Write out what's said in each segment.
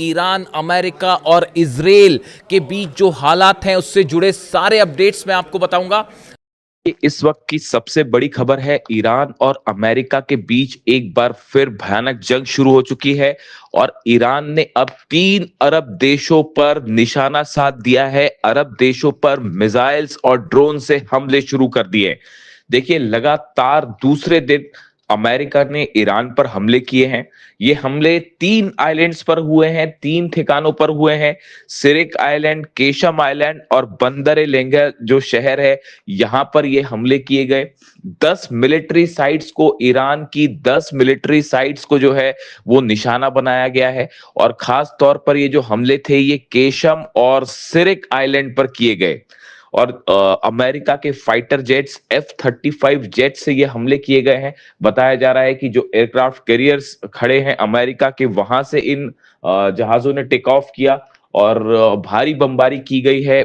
Iran, America और Israel के बीच जो हालात हैं उससे जुड़े सारे अपडेट्स मैं आपको बताऊंगा। इस वक्त की सबसे बड़ी खबर है, ईरान और अमेरिका के बीच एक बार फिर भयानक जंग शुरू हो चुकी है और ईरान ने अब 3 अरब देशों पर निशाना साध दिया है। अरब देशों पर मिसाइल्स और ड्रोन से हमले शुरू कर दिए। देखिए, लगातार दूसरे दिन अमेरिका ने ईरान पर हमले किए हैं। ये हमले 3 आइलैंड्स पर हुए हैं, 3 ठिकानों पर हुए हैं। सिरिक आइलैंड, केशम आइलैंड और बंदर ए लेंगा जो शहर है, यहां पर ये हमले किए गए। 10 मिलिट्री साइट्स को, ईरान की 10 मिलिट्री साइट्स को जो है वो निशाना बनाया गया है। और खास तौर पर ये जो हमले थे, ये केशम और सिरिक आइलैंड पर किए गए। और अमेरिका के फाइटर जेट्स F-35 जेट से ये हमले किए गए हैं। बताया जा रहा है कि जो एयरक्राफ्ट कैरियर्स खड़े हैं अमेरिका के, वहां से इन जहाजों ने टेक ऑफ किया और भारी बमबारी की गई है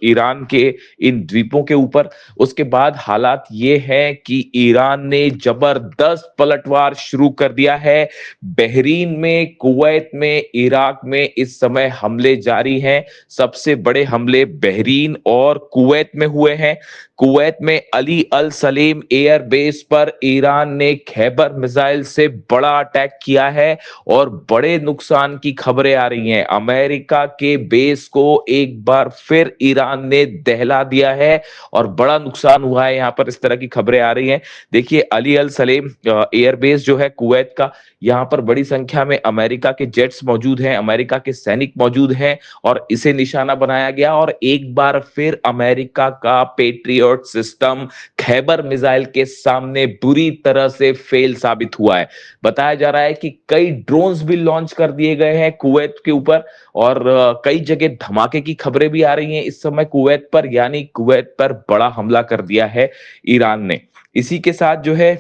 ईरान के इन द्वीपों के ऊपर। उसके बाद हालात ये हैं कि ईरान ने जबरदस्त पलटवार शुरू कर दिया है। बहरीन में, कुवैत में, इराक में इस समय हमले जारी हैं। सबसे बड़े हमले बहरीन और कुवैत में हुए हैं। कुवैत में अली अल सलेम एयर बेस पर ईरान ने खैबर मिसाइल से बड़ा अटैक किया है और बड़े नुकसान की खबरें आ रही हैं। अमेरिका के बेस को एक बार फिर ईरान ने दहला दिया है और बड़ा नुकसान हुआ है, यहां पर इस तरह की खबरें आ रही हैं। देखिए, अली अल सलेम एयरबेस जो है कुवैत का, यहां पर बड़ी संख्या में अमेरिका के जेट्स मौजूद हैं, अमेरिका के सैनिक मौजूद हैं और इसे निशाना बनाया गया। और एक बार फिर अमेरिका का पेट्रियट सिस्टम खैबर मिसाइल के सामने बुरी तरह से फेल साबित हुआ है। बताया जा रहा है कि कई ड्रोन्स भी लॉन्च कर दिए गए हैं कुवैत के ऊपर और कई जगह धमाके की खबरें भी आ रही हैं इस समय कुवैत पर, यानी कुवैत पर बड़ा हमला कर दिया है ईरान ने। इसी के साथ जो है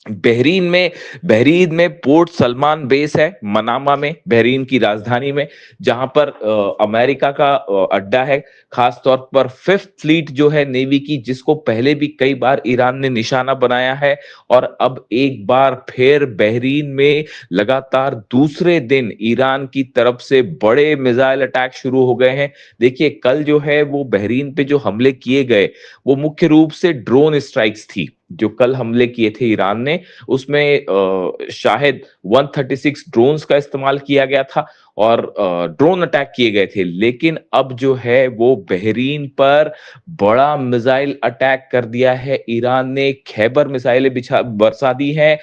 बहरीन में पोर्ट सलमान बेस है, मनामा में, बहरीन की राजधानी में, जहां पर अमेरिका का अड्डा है। खास तौर पर फिफ्थ फ्लीट जो है नेवी की, जिसको पहले भी कई बार ईरान ने निशाना बनाया है। और अब एक बार फिर बहरीन में लगातार दूसरे दिन ईरान की तरफ से बड़े मिसाइल अटैक शुरू हो गए हैं। देखिए, कल जो है वो बहरीन पे जो हमले किए गए, वो मुख्य रूप से ड्रोन स्ट्राइक्स थी। जो कल हमले किए थे ईरान ने, उसमें शायद 136 ड्रोन्स का इस्तेमाल किया गया था और ड्रोन अटैक किए गए थे। लेकिन अब जो है वो बहरीन पर बड़ा मिसाइल अटैक कर दिया है ईरान ने। खैबर मिसाइलें बरसा दी हैं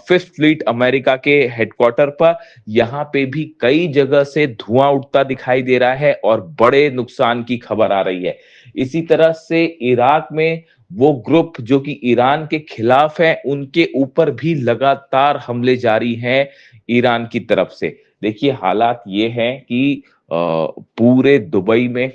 फिफ्थ फ्लीट अमेरिका के हेडक्वार्टर पर। यहां पे भी कई जगह से धुआं उठता दिखाई दे रहा है और बड़े नुकसान की खबर आ रही है। इसी तरह से इराक में वो ग्रुप जो कि ईरान के खिलाफ है, उनके ऊपर भी लगातार हमले जारी हैं ईरान की तरफ से। देखिए, हालात ये हैं कि पूरे दुबई में,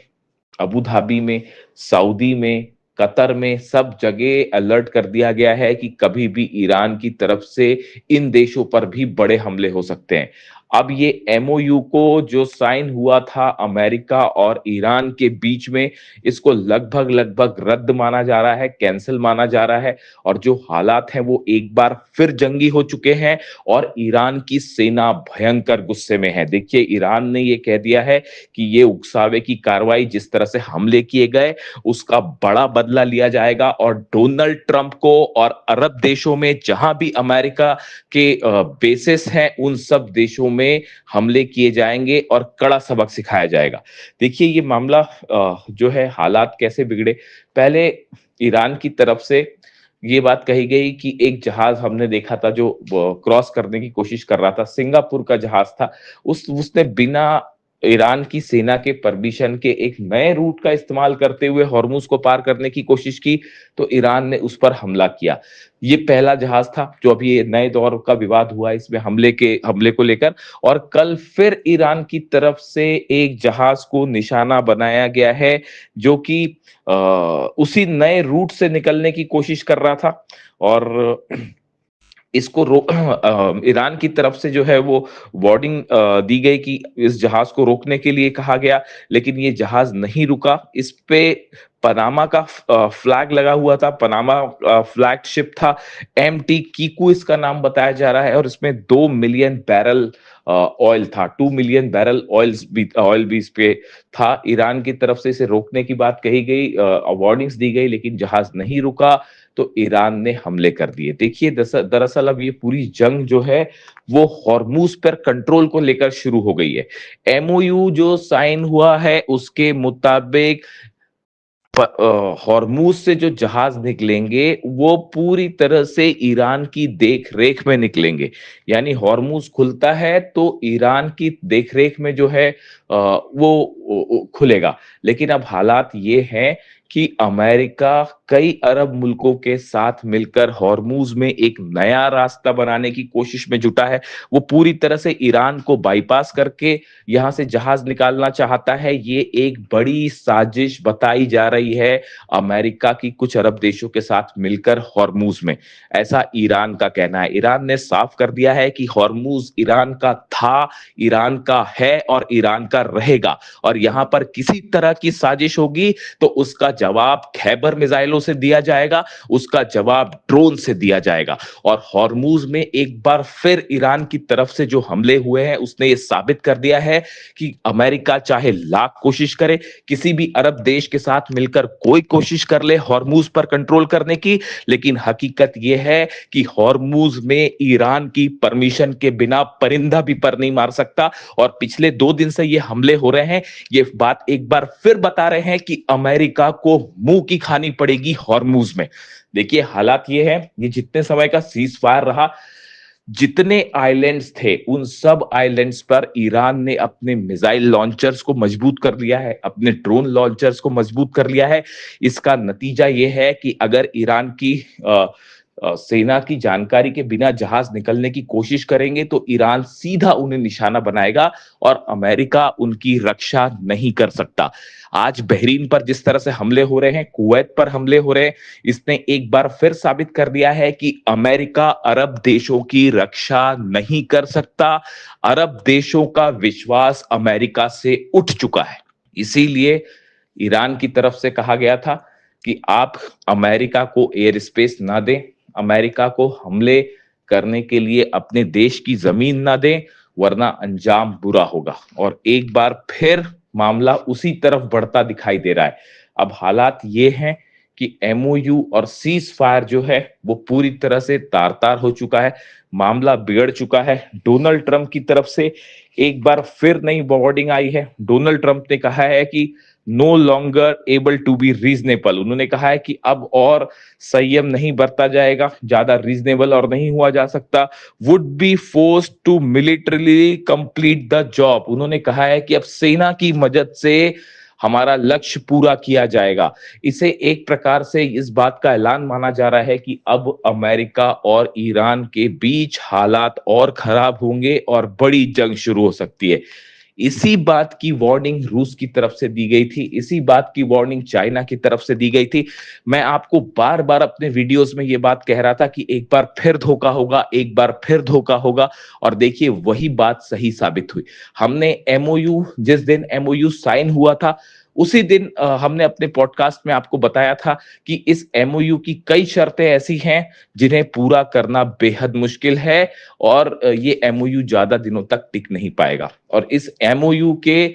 अबू धाबी में, सऊदी में, कतर में, सब जगह अलर्ट कर दिया गया है कि कभी भी ईरान की तरफ से इन देशों पर भी बड़े हमले हो सकते हैं। अब ये एमओयू को जो साइन हुआ था अमेरिका और ईरान के बीच में, इसको लगभग लगभग रद्द माना जा रहा है, कैंसिल माना जा रहा है। और जो हालात हैं वो एक बार फिर जंगी हो चुके हैं और ईरान की सेना भयंकर गुस्से में है। देखिए, ईरान ने ये कह दिया है कि ये उकसावे की कार्रवाई, जिस तरह से हमले किए गए, उसका बड़ा बदला लिया जाएगा और डोनाल्ड ट्रंप को और अरब देशों में जहां भी अमेरिका के बेसिस हैं, उन सब देशों में हमले किए जाएंगे और कड़ा सबक सिखाया जाएगा। देखिए, ये मामला जो है, हालात कैसे बिगड़े। पहले ईरान की तरफ से ये बात कही गई कि एक जहाज हमने देखा था जो क्रॉस करने की कोशिश कर रहा था, सिंगापुर का जहाज था। उसने बिना ईरान की सेना के परमिशन के एक नए रूट का इस्तेमाल करते हुए हॉर्मुज को पार करने की कोशिश की, तो ईरान ने उस पर हमला किया। ये पहला जहाज था जो अभी ये नए दौर का विवाद हुआ इसमें हमले को लेकर। और कल फिर ईरान की तरफ से एक जहाज को निशाना बनाया गया है जो कि उसी नए रूट से निकलने की कोशिश कर रहा था। और इसको ईरान की तरफ से जो है वो वार्निंग दी गई कि इस जहाज को रोकने के लिए कहा गया, लेकिन ये जहाज नहीं रुका। इस पे पनामा का फ्लैग लगा हुआ था, पनामा फ्लैग शिप था, MT कीकू इसका नाम बताया जा रहा है और इसमें 2 मिलियन बैरल ऑयल था, 2 मिलियन बैरल ऑयल भी इस पे था। ईरान की तरफ से इसे रोकने की बात कही गई, वार्निंग्स दी गई, लेकिन जहाज नहीं रुका तो ईरान ने हमले कर दिए। देखिए दरअसल अब ये पूरी जंग जो है वो हॉर्मूज पर कंट्रोल को लेकर शुरू हो गई है। एमओयू जो साइन हुआ है उसके मुताबिक हॉर्मूज से जो जहाज निकलेंगे वो पूरी तरह से ईरान की देख रेख में निकलेंगे। यानी हॉर्मूज खुलता है तो ईरान की देख रेख में जो है वो खुलेगा। लेकिन अब हालात ये हैं कि अमेरिका कई अरब मुल्कों के साथ मिलकर हॉर्मूज में एक नया रास्ता बनाने की कोशिश में जुटा है। वो पूरी तरह से ईरान को बाईपास करके यहां से जहाज निकालना चाहता है। ये एक बड़ी साजिश बताई जा रही है अमेरिका की कुछ अरब देशों के साथ मिलकर हॉर्मूज में, ऐसा ईरान का कहना है। ईरान ने साफ कर दिया है कि हॉर्मूज ईरान का था, ईरान का है और ईरान का रहेगा, और यहां पर किसी तरह की साजिश होगी तो उसका जवाब खैबर मिसाइलों से दिया जाएगा, उसका जवाब ड्रोन से दिया जाएगा। और हॉर्मूज में एक बार फिर ईरान की तरफ से जो हमले हुए हैं उसने ये साबित कर दिया है कि अमेरिका चाहे लाख कोशिश करे, किसी भी अरब देश के साथ मिलकर कोई कोशिश कर ले हॉर्मूज पर कंट्रोल करने की, लेकिन हकीकत यह है कि हॉर्मूज में ईरान की परमिशन के बिना परिंदा भी पर नहीं मार सकता। और पिछले 2 दिन से ये हमले हो रहे हैं, ये बात एक बार फिर बता रहे हैं कि अमेरिका को मुंह की खानी पड़ेगी हॉर्मूज में। देखिए हालात ये है, ये जितने समय का सीज फायर रहा, जितने आइलैंड्स थे उन सब आइलैंड्स पर ईरान ने अपने मिसाइल लॉन्चर्स को मजबूत कर लिया है, अपने ड्रोन लॉन्चर्स को मजबूत कर लिया है। इसका नतीजा यह है कि अगर ईरान की सेना की जानकारी के बिना जहाज निकलने की कोशिश करेंगे तो ईरान सीधा उन्हें निशाना बनाएगा और अमेरिका उनकी रक्षा नहीं कर सकता। आज बहरीन पर जिस तरह से हमले हो रहे हैं, कुवैत पर हमले हो रहे हैं, इसने एक बार फिर साबित कर दिया है कि अमेरिका अरब देशों की रक्षा नहीं कर सकता। अरब देशों का विश्वास अमेरिका से उठ चुका है। इसीलिए ईरान की तरफ से कहा गया था कि आप अमेरिका को एयर स्पेस ना दें, अमेरिका को हमले करने के लिए अपने देश की जमीन ना दें, वरना अंजाम बुरा होगा। और एक बार फिर मामला उसी तरफ बढ़ता दिखाई दे रहा है। अब हालात ये हैं कि एमओयू और सीज फायर जो है वो पूरी तरह से तार तार हो चुका है, मामला बिगड़ चुका है। डोनाल्ड ट्रंप की तरफ से एक बार फिर नई वार्निंग आई है। डोनाल्ड ट्रंप ने कहा है कि no longer able to be reasonable. उन्होंने कहा है कि अब और संयम नहीं बरता जाएगा, ज्यादा रीजनेबल और नहीं हुआ जा सकता। Would be forced to militarily complete the job. उन्होंने कहा है कि अब सेना की मदद से हमारा लक्ष्य पूरा किया जाएगा। इसे एक प्रकार से इस बात का ऐलान माना जा रहा है कि अब अमेरिका और ईरान के बीच हालात और खराब होंगे और बड़ी जंग शुरू हो सकती है। इसी बात की वार्निंग रूस की तरफ से दी गई थी, इसी बात की वार्निंग चाइना की तरफ से दी गई थी। मैं आपको बार बार अपने वीडियोस में यह बात कह रहा था कि एक बार फिर धोखा होगा, एक बार फिर धोखा होगा, और देखिए वही बात सही साबित हुई। हमने एमओयू, जिस दिन एमओयू साइन हुआ था उसी दिन हमने अपने पॉडकास्ट में आपको बताया था कि इस एमओयू की कई शर्तें ऐसी हैं जिन्हें पूरा करना बेहद मुश्किल है और ये एमओयू ज्यादा दिनों तक टिक नहीं पाएगा। और इस एमओयू के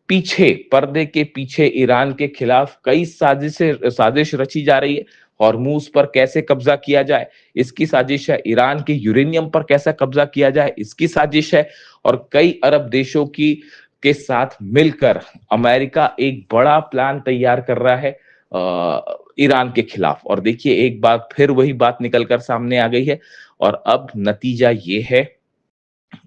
पीछे, पर्दे के पीछे ईरान के खिलाफ कई साजिश रची जा रही है। हॉर्मूज पर कैसे कब्जा किया जाए, इसकी साजिश है। ईरान के यूरेनियम पर कैसा कब्जा किया जाए, इसकी साजिश है। और कई अरब देशों की के साथ मिलकर अमेरिका एक बड़ा प्लान तैयार कर रहा है ईरान के खिलाफ। और देखिए एक बार फिर वही बात निकलकर सामने आ गई है। और अब नतीजा ये है,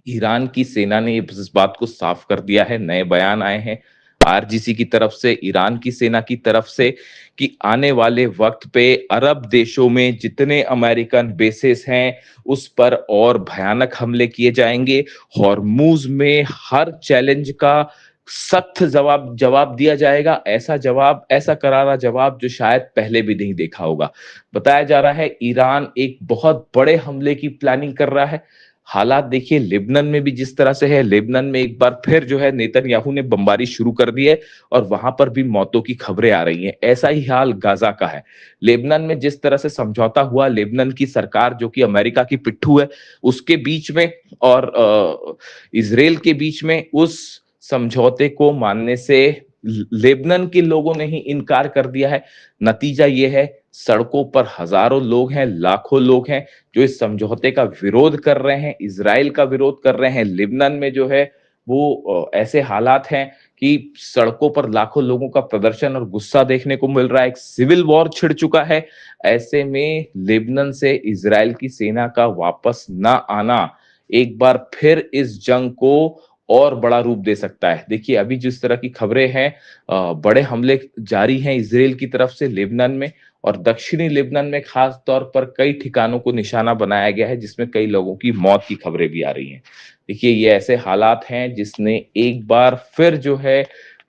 ईरान की सेना ने इस बात को साफ कर दिया है, नए बयान आए हैं आरजीसी की तरफ से, ईरान की सेना की तरफ से, कि आने वाले वक्त पे अरब देशों में जितने अमेरिकन बेसेस हैं उस पर और भयानक हमले किए जाएंगे। हॉर्मूज में हर चैलेंज का सख्त जवाब दिया जाएगा। ऐसा करारा जवाब जो शायद पहले भी नहीं देखा होगा। बताया जा रहा है ईरान एक बहुत बड़े हमले की प्लानिंग कर रहा है। हालात देखिए लेबनान में भी जिस तरह से है, लेबनान में एक बार फिर जो है नेतन्याहू ने बमबारी शुरू कर दी है और वहां पर भी मौतों की खबरें आ रही हैं। ऐसा ही हाल गाजा का है। लेबनान में जिस तरह से समझौता हुआ, लेबनान की सरकार जो कि अमेरिका की पिट्ठू है, उसके बीच में और इजराइल के बीच में उस समझौते को मानने से लेबनान के लोगों ने ही इनकार कर दिया है। नतीजा ये है, सड़कों पर हजारों लोग हैं, लाखों लोग हैं जो इस समझौते का विरोध कर रहे हैं, इजराइल का विरोध कर रहे हैं। लेबनान में जो है वो ऐसे हालात हैं कि सड़कों पर लाखों लोगों का प्रदर्शन और गुस्सा देखने को मिल रहा है। एक सिविल वॉर छिड़ चुका है। ऐसे में लेबनान से इजराइल की सेना का वापस ना आना एक बार फिर इस जंग को और बड़ा रूप दे सकता है। देखिए अभी जिस तरह की खबरें हैं, बड़े हमले जारी हैं इजराइल की तरफ से लेबनान में, और दक्षिणी लेबनान में खास तौर पर कई ठिकानों को निशाना बनाया गया है जिसमें कई लोगों की मौत की खबरें भी आ रही हैं। देखिए ये ऐसे हालात हैं जिसने एक बार फिर जो है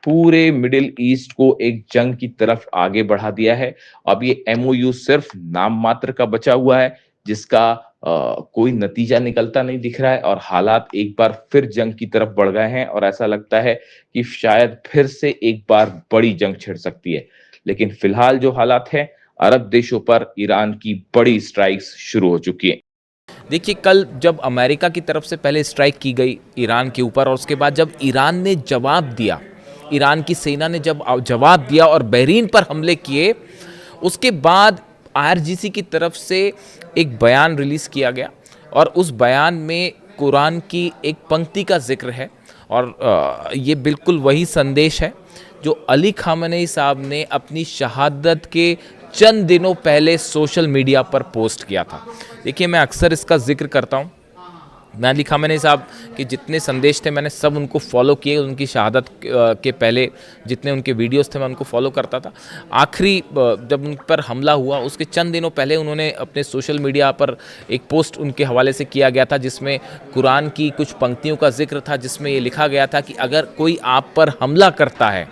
पूरे मिडिल ईस्ट को एक जंग की तरफ आगे बढ़ा दिया है। अब ये एमओयू सिर्फ नाम मात्र का बचा हुआ है जिसका कोई नतीजा निकलता नहीं दिख रहा है, और हालात एक बार फिर जंग की तरफ बढ़ गए हैं और ऐसा लगता है कि शायद फिर से एक बार बड़ी जंग छिड़ सकती है। लेकिन फिलहाल जो हालात हैं, अरब देशों पर ईरान की बड़ी स्ट्राइक्स शुरू हो चुकी है। देखिए कल जब अमेरिका की तरफ से पहले स्ट्राइक की गई ईरान के ऊपर, और उसके बाद जब ईरान ने जवाब दिया, ईरान की सेना ने जब जवाब दिया और बहरीन पर हमले किए, उसके बाद आईआरजीसी की तरफ से एक बयान रिलीज़ किया गया और उस बयान में कुरान की एक पंक्ति का जिक्र है, और ये बिल्कुल वही संदेश है जो अली खामेनेई साहब ने अपनी शहादत के चंद दिनों पहले सोशल मीडिया पर पोस्ट किया था। देखिए मैं अक्सर इसका जिक्र करता हूँ। मैं अली खामेनेई साहब के जितने संदेश थे मैंने सब उनको फॉलो किए। उनकी शहादत के पहले जितने उनके वीडियोस थे मैं उनको फॉलो करता था। आखिरी जब उन पर हमला हुआ उसके चंद दिनों पहले उन्होंने अपने सोशल मीडिया पर एक पोस्ट उनके हवाले से किया गया था जिसमें कुरान की कुछ पंक्तियों का जिक्र था, जिसमें ये लिखा गया था कि अगर कोई आप पर हमला करता है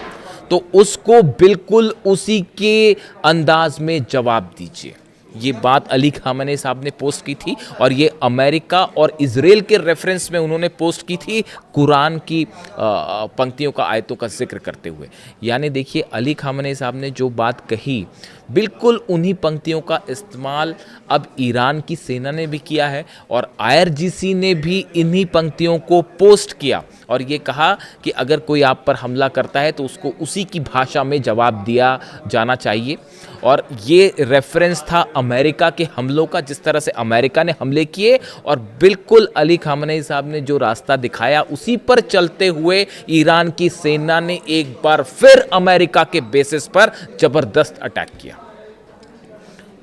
तो उसको बिल्कुल उसी के अंदाज में जवाब दीजिए। ये बात अली खामेनेई साहब ने पोस्ट की थी और ये अमेरिका और इजराइल के रेफरेंस में उन्होंने पोस्ट की थी कुरान की पंक्तियों का, आयतों का जिक्र करते हुए। यानी देखिए अली खामेनेई साहब ने जो बात कही बिल्कुल उन्हीं पंक्तियों का इस्तेमाल अब ईरान की सेना ने भी किया है और आईआरजीसी ने भी इन्हीं पंक्तियों को पोस्ट किया और ये कहा कि अगर कोई आप पर हमला करता है तो उसको उसी की भाषा में जवाब दिया जाना चाहिए। और ये रेफरेंस था अमेरिका के हमलों का, जिस तरह से अमेरिका ने हमले किए और बिल्कुल अली खामेनेई साहब ने जो रास्ता दिखाया उसी पर चलते हुए ईरान की सेना ने एक बार फिर अमेरिका के बेसिस पर जबरदस्त अटैक किया।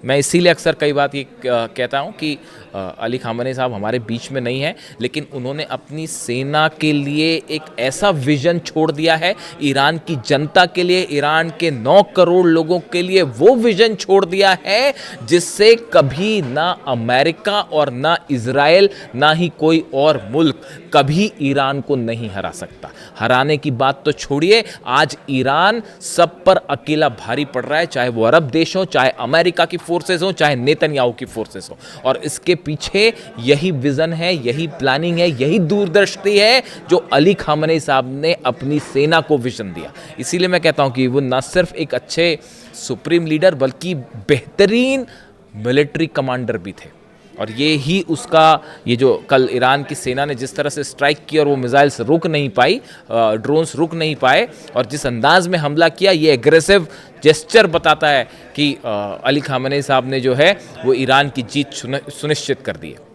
मैं इसीलिए अक्सर कई बात ये कहता हूँ कि अली खामेनेई साहब हमारे बीच में नहीं है, लेकिन उन्होंने अपनी सेना के लिए एक ऐसा विजन छोड़ दिया है, ईरान की जनता के लिए, ईरान के 9 करोड़ लोगों के लिए वो विजन छोड़ दिया है जिससे कभी ना अमेरिका और ना इजराइल ना ही कोई और मुल्क कभी ईरान को नहीं हरा सकता। हराने की बात तो छोड़िए, आज ईरान सब पर अकेला भारी पड़ रहा है, चाहे वो अरब देश हो, चाहे अमेरिका की फोर्सेस हो, चाहे नेतन्याहू की फोर्सेस हो। और इसके पीछे यही विजन है, यही प्लानिंग है, यही दूरदृष्टि है जो अली खामेनेई साहब ने अपनी सेना को विजन दिया। इसीलिए मैं कहता हूं कि वो न सिर्फ एक अच्छे सुप्रीम लीडर बल्कि बेहतरीन मिलिट्री कमांडर भी थे। और ये ही उसका, ये जो कल ईरान की सेना ने जिस तरह से स्ट्राइक की और वो मिसाइल्स रुक नहीं पाई, ड्रोन्स रुक नहीं पाए और जिस अंदाज में हमला किया, ये एग्रेसिव जेस्चर बताता है कि अली खामेनेई साहब ने जो है वो ईरान की जीत सुनिश्चित कर दी है।